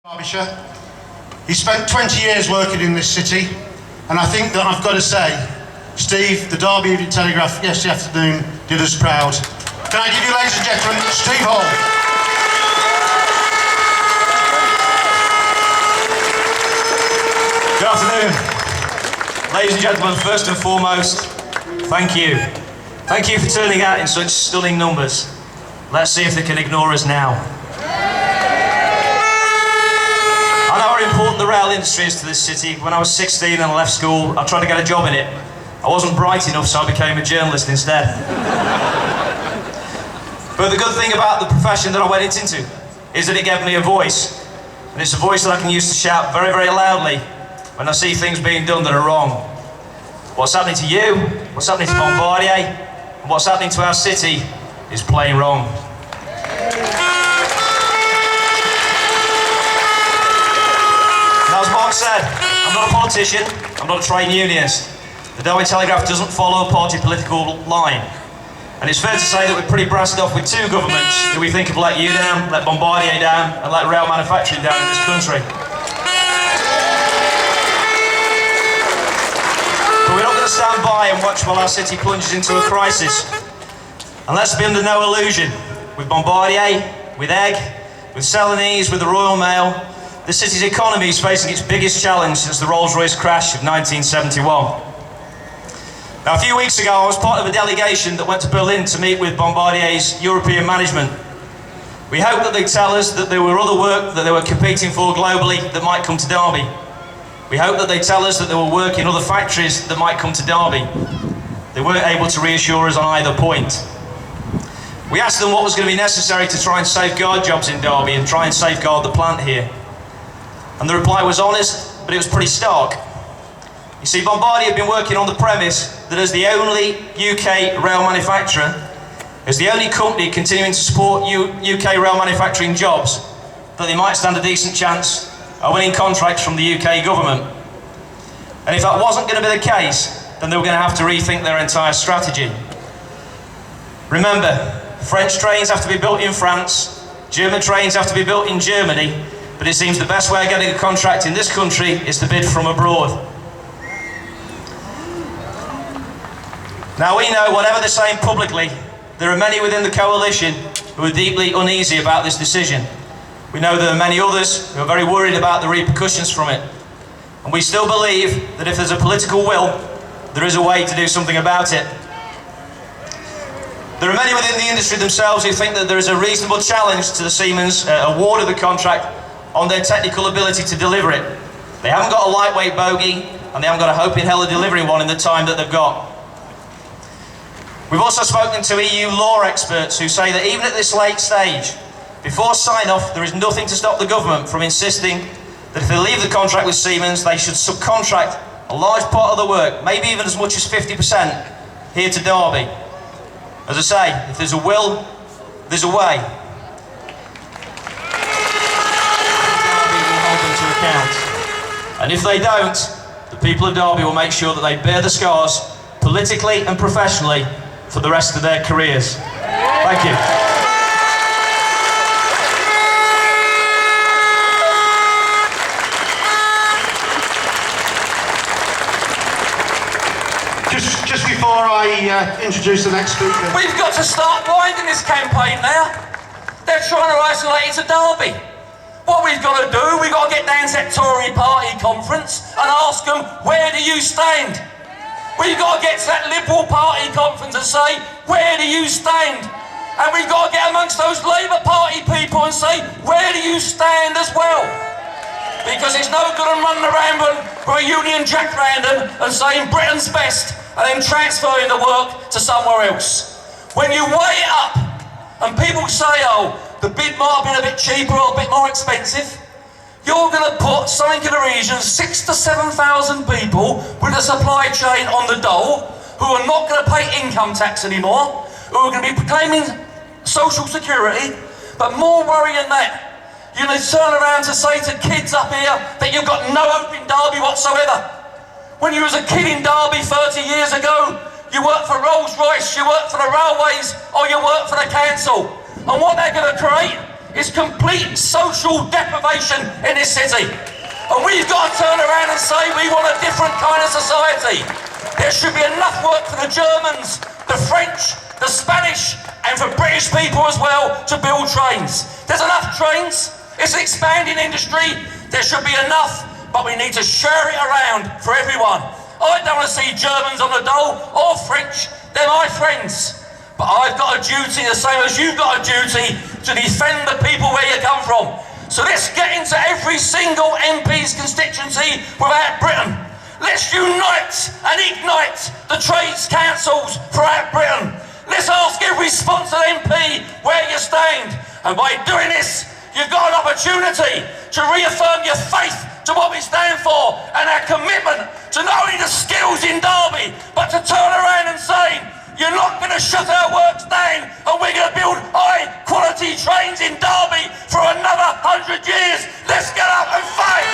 Derbyshire. He spent 20 years working in this city, and I think that I've got to say, Steve, the Derby Evening Telegraph yesterday afternoon did us proud. Can I give you, ladies and gentlemen, Steve Hall. Good afternoon. Ladies and gentlemen, first and foremost, thank you. Thank you for turning out in such stunning numbers. Let's see if they can ignore us now. I know how important the rail industry is to this city. When I was 16 and I left school, I tried to get a job in it. I wasn't bright enough, so I became a journalist instead. But the good thing about the profession that I went into is that it gave me a voice. And it's a voice that I can use to shout very, very loudly when I see things being done that are wrong. What's happening to you, what's happening to Bombardier, and what's happening to our city is plain wrong. Now, as Mark said, I'm not a politician, I'm not a trade unionist. The Derby Telegraph doesn't follow a party political line. And it's fair to say that we're pretty brassed off with two governments who we think have let you down, let Bombardier down, and let rail manufacturing down in this country. But we're not going to stand by and watch while our city plunges into a crisis. And let's be under no illusion, with Bombardier, with Egg, with Celanese, with the Royal Mail, the city's economy is facing its biggest challenge since the Rolls-Royce crash of 1971. Now, a few weeks ago, I was part of a delegation that went to Berlin to meet with Bombardier's European management. We hope that they tell us that there were other work that they were competing for globally that might come to Derby. We hope that they tell us that there were work in other factories that might come to Derby. They weren't able to reassure us on either point. We asked them what was going to be necessary to try and safeguard jobs in Derby and try and safeguard the plant here. And the reply was honest, but it was pretty stark. You see, Bombardier had been working on the premise that as the only UK rail manufacturer, as the only company continuing to support UK rail manufacturing jobs, that they might stand a decent chance of winning contracts from the UK government. And if that wasn't going to be the case, then they were going to have to rethink their entire strategy. Remember, French trains have to be built in France, German trains have to be built in Germany, but it seems the best way of getting a contract in this country is to bid from abroad. Now, we know, whatever they're saying publicly, there are many within the coalition who are deeply uneasy about this decision. We know there are many others who are very worried about the repercussions from it. And we still believe that if there's a political will, there is a way to do something about it. There are many within the industry themselves who think that there is a reasonable challenge to the Siemens award of the contract on their technical ability to deliver it. They haven't got a lightweight bogey, and they haven't got a hope in hell of delivering one in the time that they've got. We've also spoken to EU law experts who say that even at this late stage, before sign-off, there is nothing to stop the government from insisting that if they leave the contract with Siemens, they should subcontract a large part of the work, maybe even as much as 50%, here to Derby. As I say, if there's a will, there's a way. Derby will hold them to account. And if they don't, the people of Derby will make sure that they bear the scars, politically and professionally, for the rest of their careers. Thank you. Just before I introduce the next speaker. We've got to start winding this campaign now. They're trying to isolate it to Derby. What we've got to do, we've got to get down to that Tory party conference and ask them, where do you stand? We've got to get to that Liberal Party conference and say, where do you stand? And we've got to get amongst those Labour Party people and say, where do you stand as well? Because it's no good in running around with a Union Jack round them and saying Britain's best and then transferring the work to somewhere else. When you weigh it up and people say, oh, the bid might have been a bit cheaper or a bit more expensive, you're going to put something in the region of 6,000 to 7,000 people with a supply chain on the dole who are not going to pay income tax anymore, who are going to be proclaiming social security, but more worry than that, you're going to turn around to say to kids up here that you've got no hope in Derby whatsoever. When you was a kid in Derby 30 years ago, you worked for Rolls-Royce, you worked for the railways, or you worked for the council. And what they're going to create is complete social deprivation in this city. And we've got to turn around and say we want a different kind of society. There should be enough work for the Germans, the French, the Spanish, and for British people as well to build trains. There's enough trains. It's an expanding industry. There should be enough, but we need to share it around for everyone. I don't want to see Germans on the dole or French. They're my friends. But I've got a duty, the same as you've got a duty, to defend the people where you come from. So let's get into every single MP's constituency throughout Britain. Let's unite and ignite the trades councils throughout Britain. Let's ask every sponsored MP where you stand. And by doing this, you've got an opportunity to reaffirm your faith to what we stand for and our commitment to not only the skills in Derby, but to turn around and say, you're not going to shut our works down and we're going to build high quality trains in Derby for another 100 years. Let's get up and fight!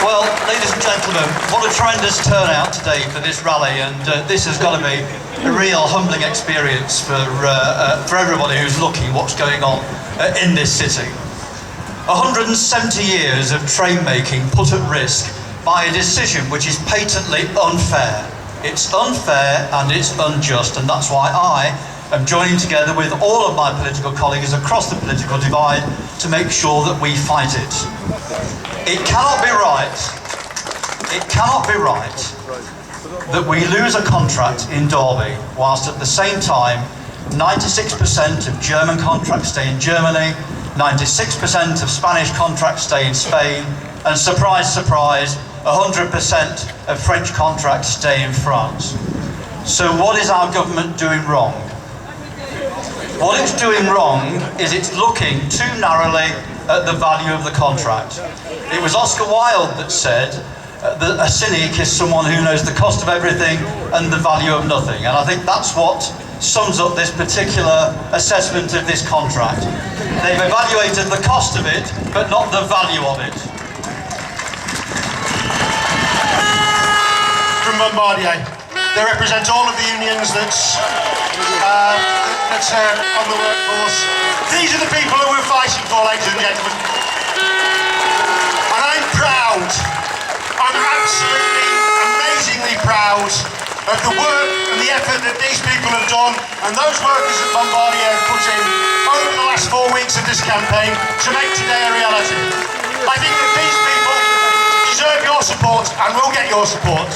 Well, ladies and gentlemen, what a tremendous turnout today for this rally, and this has got to be a real humbling experience for everybody who's looking what's going on in this city. 170 years of train making put at risk by a decision which is patently unfair. It's unfair and it's unjust, and that's why I am joining together with all of my political colleagues across the political divide to make sure that we fight it. It cannot be right that we lose a contract in Derby whilst at the same time 96% of German contracts stay in Germany, 96% of Spanish contracts stay in Spain, and surprise, surprise, 100% of French contracts stay in France. So what is our government doing wrong? What it's doing wrong is it's looking too narrowly at the value of the contract. It was Oscar Wilde that said that a cynic is someone who knows the cost of everything and the value of nothing. And I think that's what sums up this particular assessment of this contract. They've evaluated the cost of it, but not the value of it. From Bombardier, they represent all of the unions that's on the workforce. These are the people who we're fighting for, ladies and gentlemen. And I'm proud, I'm absolutely, amazingly proud of the work and the effort that these people have done and those workers at Bombardier have put in over the last 4 weeks of this campaign to make today a reality. I think that these people deserve your support and will get your support.